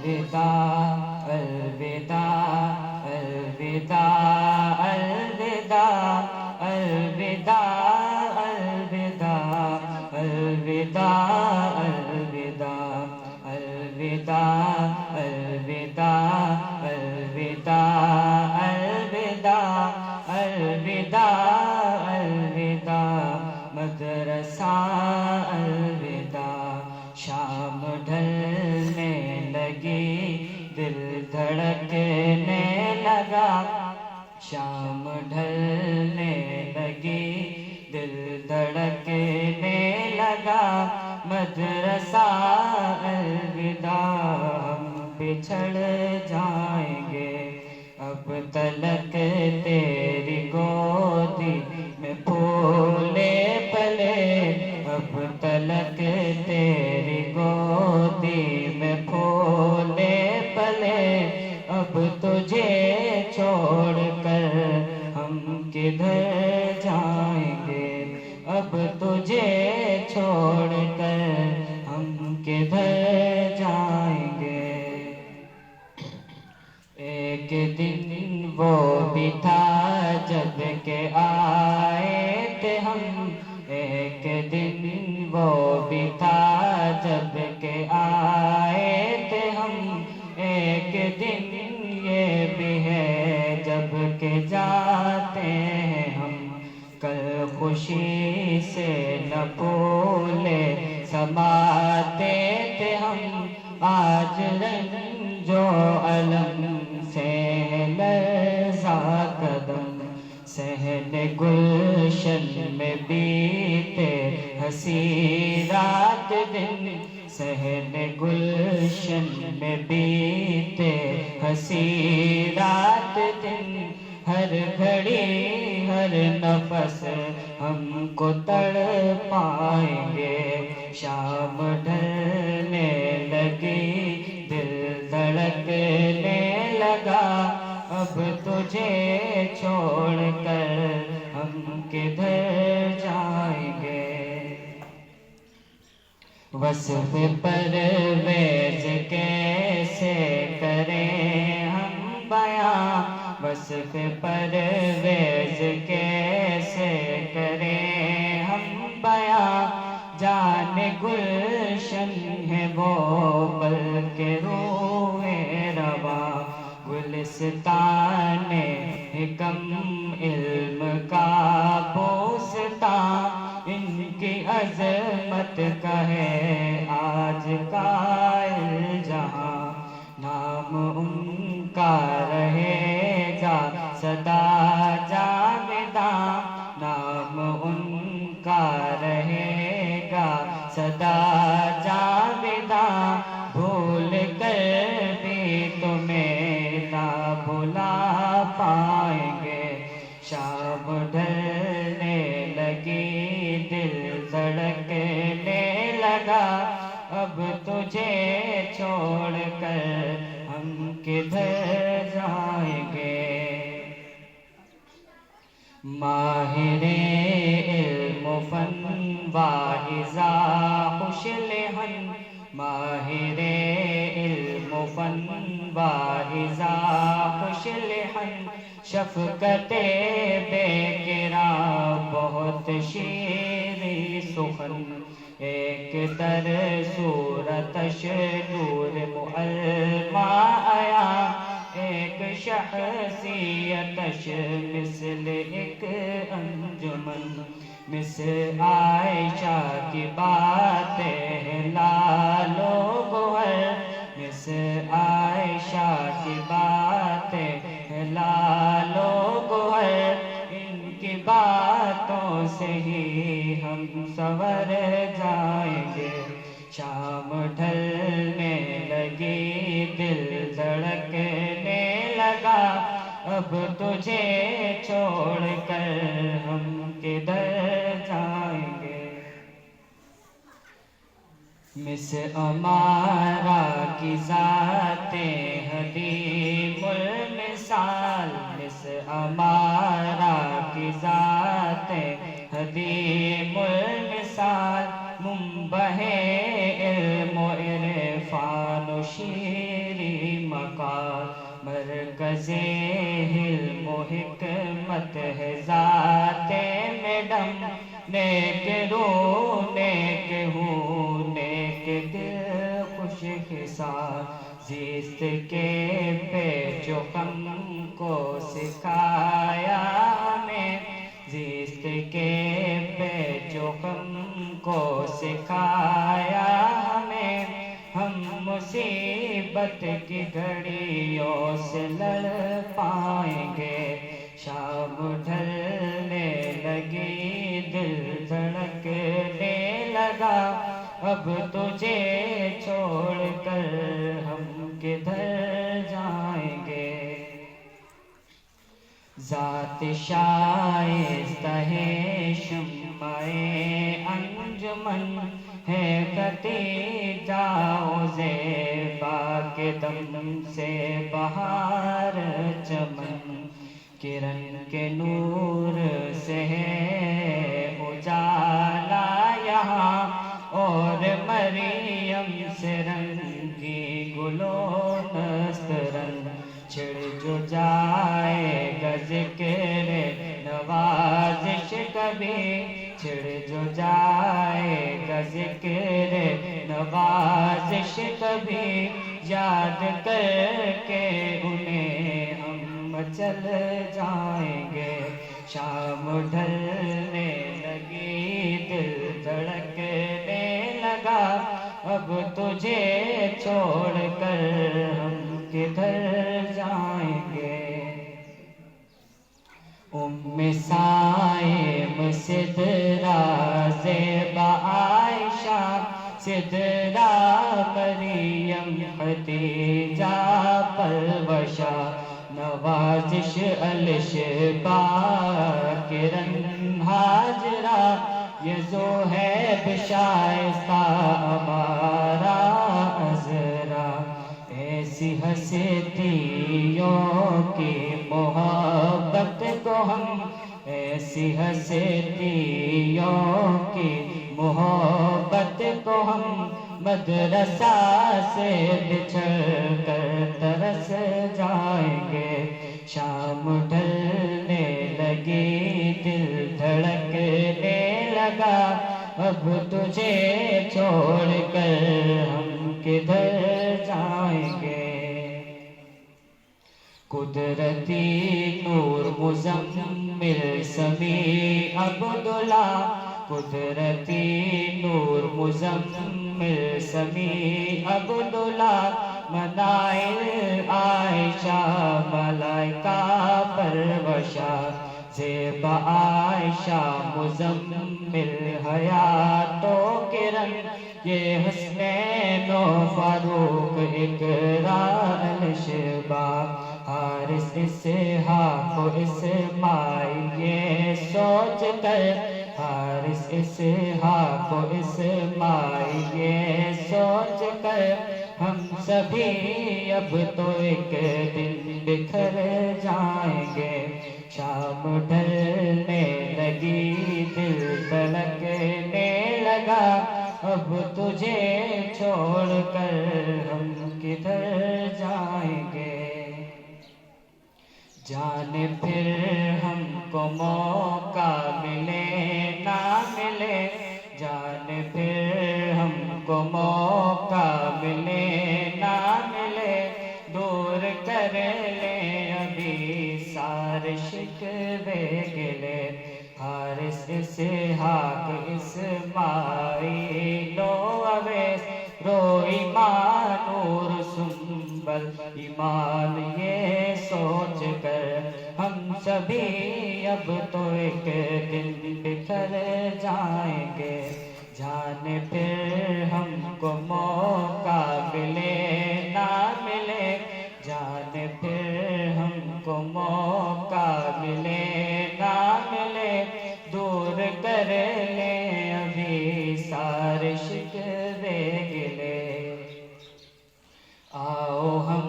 الوداع الوداع الوداع الوداع الوداع الوداع الوداع الوداع الوداع الوداع الوداع الوداع الوداع مدرسہ الوداع شام ڈھلنے لگی دل دھڑکنے لگا شام ڈھلنے لگی دل دھڑکنے لگا مدرسہ الوداع ہم بچھڑ جائیں گے اب تلک تیری گودی میں پھولے پلے اب تلک تیری گودی میں پھولے پلے اب تجھے چھوڑ کر ہم کدھر جائیں گے اب تجھے چھوڑ کر ہم کدھر جائیں گے ایک دن وہ بھی تھا جب کہ آئے تھے ہم ایک دن وہ بھی تھا جب کہ آئے تھے ہم ایک دن یہ بھی ہے جب کہ جاتے ہیں ہم کل خوشی سے نہ پھولے سماتے تھے ہم آج رنج و الم سے لرزا قدم صحن گلشن میں بیتے ہنسی رات دن صحن گلشن میں بیتے ہنسی رات دن ہر گھڑی ہر نفس ہم کو تڑ پائیں گے شام ڈھلنے لگی دل دھڑکنے لگا اب تجھے چھوڑ کر ہم کدھر جائیں گے وصف پرویز کیسے کریں ہم بیاں وصف پرویز کیسے کریں ہم بیاں جان گلشن ہے وہ بلکہ روح رواں گلستان حکم علم کا بوستان ان کی عظمت کا ہے آج قائل جہاں نام ان کا رہے گا سدا جاوداں نام ان کا رہے گا سدا جاوداں بھول کر بھی تمہیں نہ بھلا پائیں گے شام ڈھلنے لگی دل دھڑکنے لگا اب تجھے چھوڑ کر ہم کدھر جائیں گے ماہر علم و فن واعظہ خوش لحن ماہر علم و فن واعظہ خوش لحن شفقت بے کرام بہت شیریں سخن ایک در صورتش نور معلمہ آیا ایک شخصیتش مثل ایک انجمن مثل عائشہ کی باتیں لال و گوہر مثل عائشہ کی باتیں لال و گوہر ان کی باتوں سے ہی ہم سنور جائیں گے شام ڈھلنے لگی دل دھڑکنے لگا اب تجھے چھوڑ کر ہم کدھر جائیں گے مس امارا کی ذات حدیم المثال مس امارا کی ذات حدیم المثال منبع علم و عرفان و شیریں فضیل علم و حکمت ہے ذات میڈم، نیک روح نیک ہوں نیک دل خوش خصال، زیست کے پیچ و خم کو سکھایا ہمیں، زیست کے پیچ و خم کو سکھایا ہمیں، ہم مصیبت کی گھڑیوں سے لڑ پائیں گے، شام ڈھلنے لگی دل دھڑکنے لگا، اب تجھے چھوڑ کر ہم کدھر جائیں گے، ذات شائستہ ہے شمع انجمن، ہے ختیجہ و زیبا کے دم سے بہار چمن، کرن کے نور سے ہے اجالا یہاں، اور مریم سے رنگی گلو نسترن، چھڑ جو جائے گا ذکر نوازش کبھی، چھڑ جو جائے گا ذکر نوازش کبھی، یاد کر کے انہیں ہم چل جائیں گے، شام ڈھلنے لگی دل دھڑکنے لگا، اب تجھے چھوڑ کر ہم کدھر جائیں گے، ام سائم سدرا زیبا عائشہ، سدرا مریم ختیجہ پروشہ، نوازش الشبا کرن ہاجرہ، یہ زوہیب شائستہ ہمارا عذرا، ایسی ہستیوں کی محبت کو ہم، ایسی ہستیوں کی محبت کو ہم، مدرسہ سے بچھڑ کر ترس جائیں گے، شام ڈھلنے لگی دل دھڑکنے لگا، اب تجھے چھوڑ کر ہم کدھر جائیں گے، قدرتی نور مزمل سمیع عبداللہ، قدرتی نور مزمل سمیع عبداللہ، منائل عائشہ ملائکہ پروشہ، زیبا عائشہ مزمل حیات و کرن، یہ حسنین و فاروق اقرا الشبا، حارث اسحاق و اسماعیل یہ سوچ کر، حارث اسحاق و اسماعیل یہ سوچ کر، ہم سبھی اب تو ایک دن بکھر جائیں گے، شام ڈھلنے لگی دل دھڑکنے لگا، اب تجھے چھوڑ کر ہم کدھر جائیں گے، جانے پھر ہم کو موقع ملے نہ ملے، جانے پھر ہم کو موقع ملے نہ ملے، دور کر لے ابھی سارے شکوے گلے، حارث اسحاق اسماعیل و اویس، رو ایمان نور سنبل ایمان یہ سوچ کر، ہم سبھی اب تو ایک دن بکھر جائیں گے، جانے پھر ہم کو موقع ملے نہ ملے، جانے پھر ہم کو موقع ملے نہ ملے، دور کر لیں ابھی سارے شکوے گلے، آؤ ہم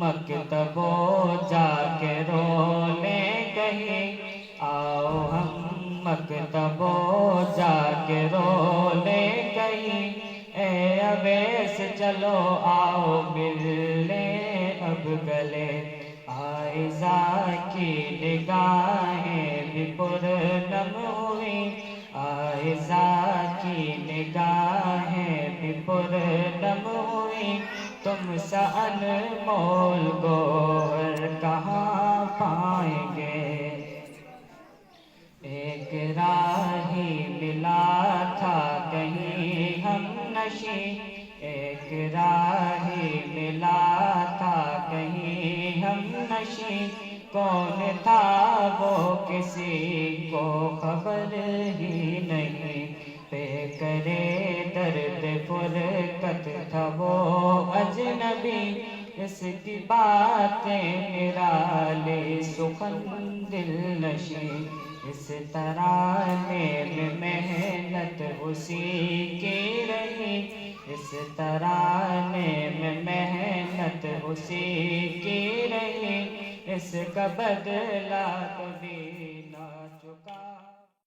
مکتب و جا کے رو لیں کہیں، آؤ ہم مکتب و جا کے رو لیں کہیں، اے اویس چلو آؤ مل لیں اب گلے، آئے آئزہ کی نگاہیں بھی پرنم ہوئی، آئزہ کی نگاہیں بھی پرنم ہوئی، تم سا انمول گوہر کہاں پائیں گے؟ ایک راہی ملا تھا کہیں ہم نشیں، ایک راہی ملا تھا کہیں ہم نشیں، کون تھا وہ کسی کو خبر ہی نہیں، پہ کرے درد فرقت تھا وہ اجنبی، اس کی باتیں نرالی سخن دل نشیں، اس ترانے میں محنت اسی کی رہی، اس ترانے میں محنت اسی کی رہی، اس کا بدلہ کبھی